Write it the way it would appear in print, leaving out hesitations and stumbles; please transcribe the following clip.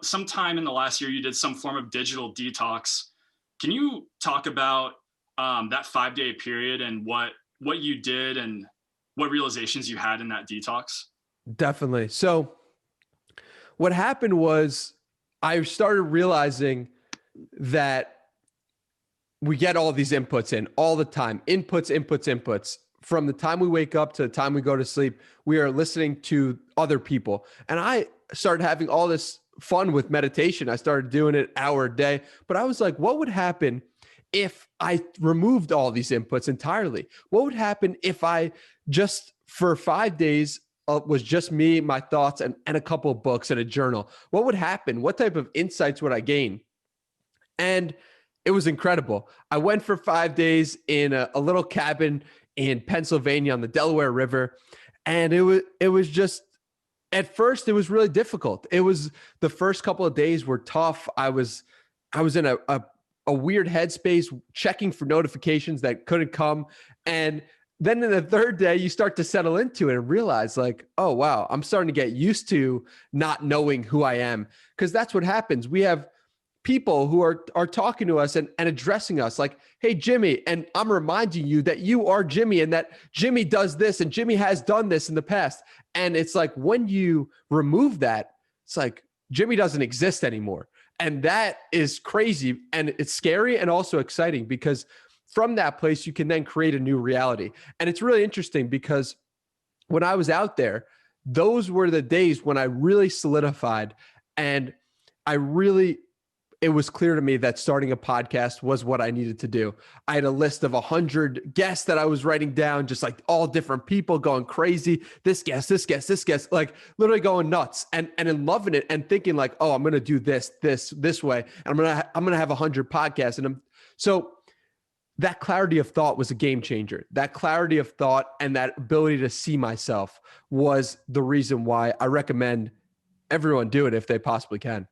sometime in the last year, you did some form of digital detox. Can you talk about that 5-day period and what you did and what realizations you had in that detox? Definitely. So what happened was I started realizing that we get all these inputs in all the time, inputs. From the time we wake up to the time we go to sleep, we are listening to other people. And I started having all this fun with meditation. I started doing it an hour a day, but I was like, what would happen if I removed all these inputs entirely? What would happen if I just for 5 days was just me, my thoughts, and a couple of books and a journal? What would happen? What type of insights would I gain? And it was incredible. I went for 5 days in a little cabin in Pennsylvania on the Delaware River. And it was just, at first it was really difficult. It was, the first couple of days were tough. I was in a weird headspace, checking for notifications that couldn't come. And then in the third day, you start to settle into it and realize like, oh, wow, I'm starting to get used to not knowing who I am. Because that's what happens. We have people who are talking to us and addressing us like, hey, Jimmy, and I'm reminding you that you are Jimmy and that Jimmy does this and Jimmy has done this in the past. And it's like, when you remove that, it's like Jimmy doesn't exist anymore. And that is crazy. And it's scary and also exciting, because from that place, you can then create a new reality. And it's really interesting because when I was out there, those were the days when I really solidified, and it was clear to me that starting a podcast was what I needed to do. I had a list of 100 guests that I was writing down, just like all different people going crazy. This guest, like literally going nuts and in loving it and thinking like, oh, I'm going to do this way. And I'm going to have 100 podcasts. And so that clarity of thought was a game changer. That clarity of thought and that ability to see myself was the reason why I recommend everyone do it if they possibly can.